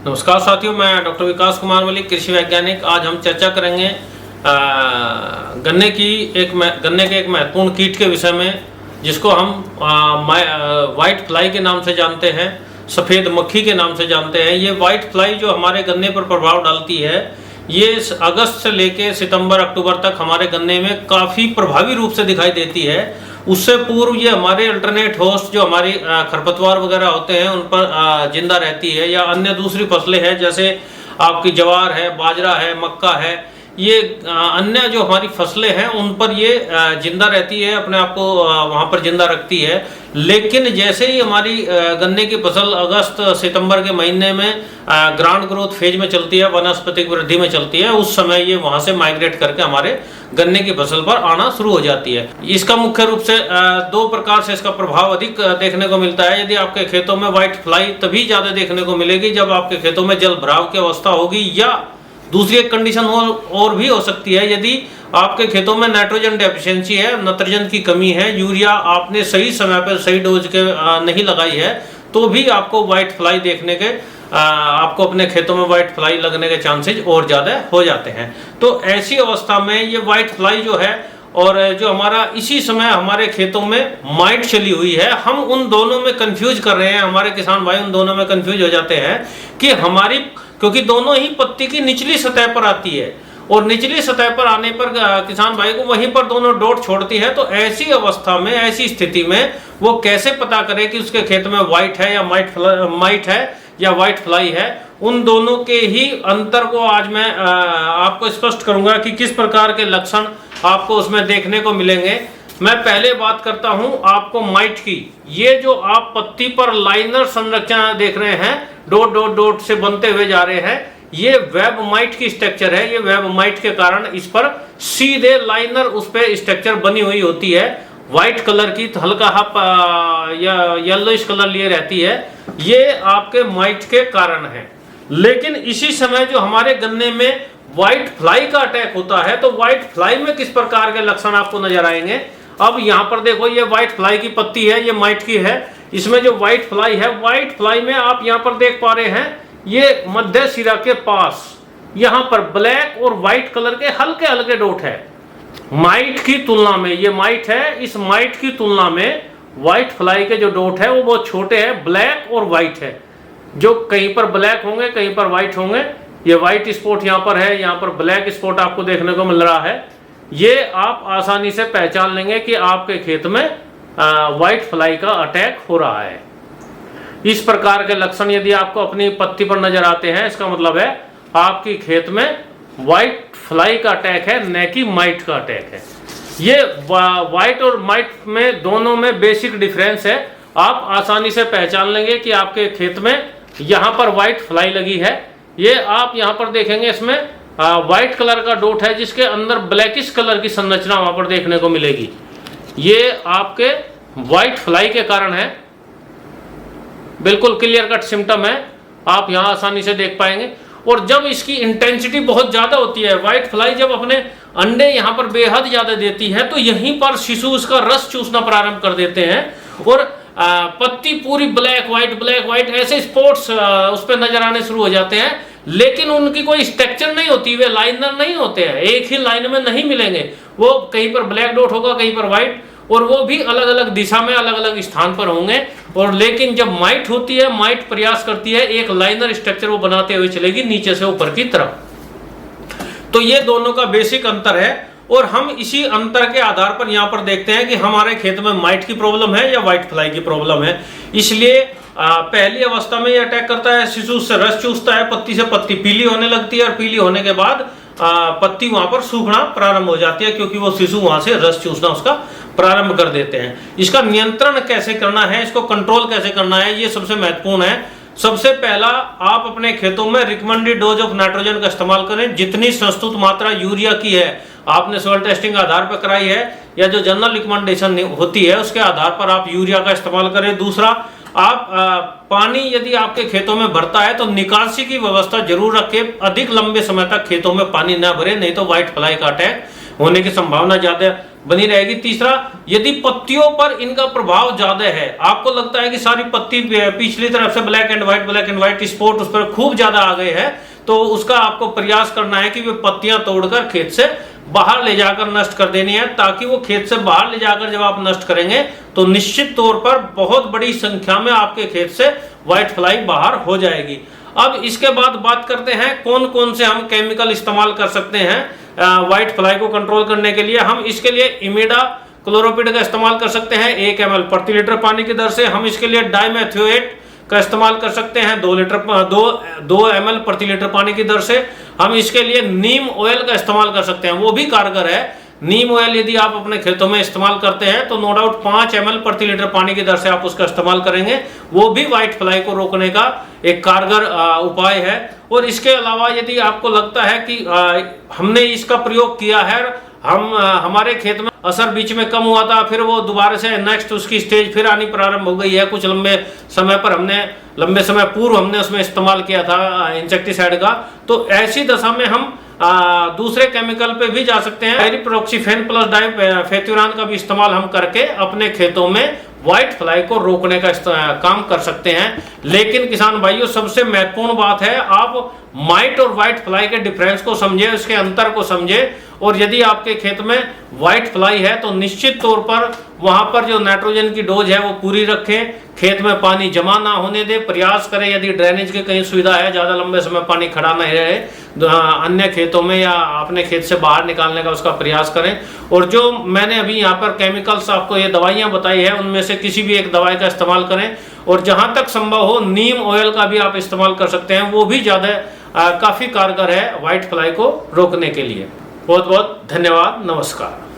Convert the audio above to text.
नमस्कार साथियों, मैं डॉक्टर विकास कुमार मलिक, कृषि वैज्ञानिक। आज हम चर्चा करेंगे गन्ने के एक महत्वपूर्ण कीट के विषय में, जिसको हम वाइट फ्लाई के नाम से जानते हैं, सफ़ेद मक्खी के नाम से जानते हैं। ये वाइट फ्लाई जो हमारे गन्ने पर प्रभाव डालती है, ये अगस्त से लेकर सितंबर अक्टूबर तक हमारे गन्ने में काफ़ी प्रभावी रूप से दिखाई देती है। उससे पूर्व ये हमारे अल्टरनेट होस्ट जो हमारी खरपतवार वगैरह होते हैं उन पर जिंदा रहती है, या अन्य दूसरी फसलें हैं जैसे आपकी ज्वार है, बाजरा है, मक्का है। ये अन्य जो हमारी फसलें हैं उन पर ये जिंदा रहती है, अपने आप को वहाँ पर जिंदा रखती है। लेकिन जैसे ही हमारी गन्ने की फसल अगस्त सितंबर के महीने में ग्राउंड ग्रोथ फेज में चलती है, वनस्पतिक वृद्धि में चलती है, उस समय ये वहाँ से माइग्रेट करके हमारे गन्ने की फसल पर आना शुरू हो जाती है। इसका मुख्य रूप से दो प्रकार से इसका प्रभाव अधिक देखने को मिलता है। यदि आपके खेतों में व्हाइट फ्लाई तभी ज़्यादा देखने को मिलेगी जब आपके खेतों में जल भराव की अवस्था होगी, या दूसरी एक कंडीशन और भी हो सकती है, यदि आपके खेतों में नाइट्रोजन डेफिशिएंसी है, नत्रजन की कमी है, यूरिया आपने सही समय पर सही डोज के नहीं लगाई है, तो भी आपको व्हाइट फ्लाई देखने के आपको अपने खेतों में व्हाइट फ्लाई लगने के चांसेस और ज़्यादा हो जाते हैं। तो ऐसी अवस्था में ये व्हाइट फ्लाई जो है, और जो हमारा इसी समय हमारे खेतों में माइट चली हुई है, हम उन दोनों में कंफ्यूज कर रहे हैं। हमारे किसान भाई उन दोनों में कंफ्यूज हो जाते हैं कि क्योंकि दोनों ही पत्ती की निचली सतह पर आती है, और निचली सतह पर आने पर किसान भाई को वहीं पर दोनों डॉट छोड़ती है। तो ऐसी अवस्था में, ऐसी स्थिति में वो कैसे पता करे कि उसके खेत में व्हाइट है या माइट है या व्हाइट फ्लाई है। उन दोनों के ही अंतर को आज मैं आपको स्पष्ट करूंगा कि किस प्रकार के लक्षण आपको उसमें देखने को मिलेंगे। मैं पहले बात करता हूं आपको माइट की। ये जो आप पत्ती पर लाइनर संरचना देख रहे हैं, डॉट डॉट डॉट से बनते हुए जा रहे हैं, ये वेब माइट की स्ट्रक्चर है। ये वेब माइट के कारण इस पर सीधे लाइनर उस पर स्ट्रक्चर बनी हुई होती है, व्हाइट कलर की, हल्का या येलोइश कलर लिए रहती है। ये आपके माइट के कारण है। लेकिन इसी समय जो हमारे गन्ने में व्हाइट फ्लाई का अटैक होता है, तो व्हाइट फ्लाई में किस प्रकार के लक्षण आपको नजर आएंगे। अब यहाँ पर देखो, ये व्हाइट फ्लाई की पत्ती है, ये माइट की है। इसमें जो व्हाइट फ्लाई है, व्हाइट फ्लाई में आप यहाँ पर देख पा रहे हैं, ये मध्य सिरा के पास यहाँ पर ब्लैक और व्हाइट कलर के हल्के हल्के डॉट है। माइट की तुलना में, ये माइट है, इस माइट की तुलना में व्हाइट फ्लाई के जो डॉट है वो बहुत छोटे हैं, ब्लैक और व्हाइट है। जो कहीं पर ब्लैक होंगे, कहीं पर व्हाइट होंगे। ये व्हाइट स्पॉट यहाँ पर है, यहाँ पर ब्लैक स्पॉट आपको देखने को मिल रहा है। ये आप आसानी से पहचान लेंगे कि आपके खेत में व्हाइट फ्लाई का अटैक हो रहा है। इस प्रकार के लक्षण यदि आपको अपनी पत्ती पर नजर आते हैं, इसका मतलब है आपकी खेत में व्हाइट फ्लाई का अटैक है, न कि माइट का अटैक है। ये व्हाइट और माइट में दोनों में बेसिक डिफरेंस है। आप आसानी से पहचान लेंगे कि आपके खेत में यहाँ पर व्हाइट फ्लाई लगी है। ये आप यहाँ पर देखेंगे, इसमें व्हाइट कलर का डॉट है जिसके अंदर ब्लैकिश कलर की संरचना वहां पर देखने को मिलेगी। ये आपके व्हाइट फ्लाई के कारण है। बिल्कुल क्लियर कट सिम्टम है, आप यहाँ आसानी से देख पाएंगे। और जब इसकी इंटेंसिटी बहुत ज्यादा होती है, व्हाइट फ्लाई जब अपने अंडे यहाँ पर बेहद ज्यादा देती है, तो यहीं पर शिशु उसका रस चूसना प्रारंभ कर देते हैं, और पत्ती पूरी ब्लैक व्हाइट ऐसे स्पॉट्स उस पर नजर आने शुरू हो जाते हैं। लेकिन उनकी कोई स्ट्रक्चर नहीं होती, वे लाइनर नहीं होते हैं, एक ही लाइन में नहीं मिलेंगे। वो कहीं पर ब्लैक डॉट होगा, कहीं पर व्हाइट, और वो भी अलग अलग दिशा में, अलग अलग स्थान पर होंगे। और लेकिन जब माइट होती है, माइट प्रयास करती है एक लाइनर स्ट्रक्चर वो बनाते हुए चलेगी नीचे से ऊपर की तरफ। तो ये दोनों का बेसिक अंतर है, और हम इसी अंतर के आधार पर यहाँ पर देखते हैं कि हमारे खेत में माइट की प्रॉब्लम है या व्हाइट फ्लाई की प्रॉब्लम है। इसलिए पहली अवस्था में ये अटैक करता है, शिशु से रस चूसता है, पत्ती से पत्ती पीली होने लगती है, और पीली होने के बाद पत्ती वहां पर सूखना प्रारंभ हो जाती है, क्योंकि वो शिशु वहां से रस चूसना उसका प्रारंभ कर देते हैं। इसका नियंत्रण कैसे करना है, इसको कंट्रोल कैसे करना है, ये सबसे महत्वपूर्ण है। सबसे पहला, आप अपने खेतों में रिकमेंडेड डोज ऑफ नाइट्रोजन का इस्तेमाल करें। जितनी संस्तुत मात्रा यूरिया की है, आपने सॉइल टेस्टिंग के आधार पर कराई है, या जो जनरल रिकमेंडेशन होती है उसके आधार पर आप यूरिया का इस्तेमाल करें। दूसरा, आप पानी यदि आपके खेतों में भरता है तो निकासी की व्यवस्था जरूर रखें। अधिक लंबे समय तक खेतों में पानी न भरे, नहीं तो व्हाइट फ्लाई का अटैक होने की संभावना बनी रहेगी। तीसरा, यदि पत्तियों पर इनका प्रभाव ज्यादा है, आपको लगता है कि सारी पत्ती पिछली तरफ से ब्लैक एंड व्हाइट स्पॉट उस पर खूब ज्यादा आ गए हैं, तो उसका आपको प्रयास करना है कि वे पत्तियां तोड़कर खेत से बाहर ले जाकर नष्ट कर देनी है, ताकि वो खेत से बाहर ले जाकर जब आप नष्ट करेंगे तो निश्चित तौर पर बहुत बड़ी संख्या में आपके खेत से व्हाइट फ्लाई बाहर हो जाएगी। अब इसके बाद बात करते हैं कौन कौन से हम केमिकल इस्तेमाल कर सकते हैं व्हाइट फ्लाई को कंट्रोल करने के लिए। हम इसके लिए इमिडा क्लोरोपिड का इस्तेमाल कर सकते हैं 1 ml प्रति लीटर पानी की दर से। हम इसके लिए डाइमेथोएट का इस्तेमाल कर सकते हैं 2 ml प्रति लीटर पानी की दर से। हम इसके लिए नीम ऑयल का इस्तेमाल कर सकते हैं, वो भी कारगर है। नीम ऑयल यदि आप अपने खेतों में इस्तेमाल करते हैं तो नो डाउट 5 ml प्रति लीटर पानी की दर से आप उसका इस्तेमाल करेंगे, वो भी व्हाइट फ्लाई को रोकने का एक कारगर उपाय है। और इसके अलावा यदि आपको लगता है कि हमने इसका प्रयोग किया है, हमारे खेत में असर बीच में कम हुआ था, फिर वो दोबारा से नेक्स्ट उसकी स्टेज फिर आनी प्रारंभ हो गई है, कुछ लंबे समय पूर्व हमने उसमें इस्तेमाल किया था इंसेक्टिसाइड का, तो ऐसी दशा में हम दूसरे केमिकल पे भी जा सकते हैं। पायरिप्रोक्सीफेन प्लस डाइफेथुरान का भी इस्तेमाल हम करके अपने खेतों में व्हाइट फ्लाई को रोकने का काम कर सकते हैं। लेकिन किसान भाइयों, सबसे महत्वपूर्ण बात है आप माइट और व्हाइट फ्लाई के डिफरेंस को समझे, उसके अंतर को समझे। और यदि आपके खेत में व्हाइट फ्लाई है तो निश्चित तौर पर वहां पर जो नाइट्रोजन की डोज है वो पूरी रखें, खेत में पानी जमा ना होने दे, प्रयास करें यदि ड्रेनेज की कहीं सुविधा है ज्यादा लंबे समय पानी खड़ा नहीं रहे, अन्य खेतों में या अपने खेत से बाहर निकालने का उसका प्रयास करें। और जो मैंने अभी यहाँ पर केमिकल्स आपको ये दवाइयाँ बताई है, उनमें से किसी भी एक दवाई का इस्तेमाल करें। और जहां तक संभव हो नीम ऑयल का भी आप इस्तेमाल कर सकते हैं, वो भी काफी कारगर है व्हाइट फ्लाई को रोकने के लिए। बहुत बहुत धन्यवाद, नमस्कार।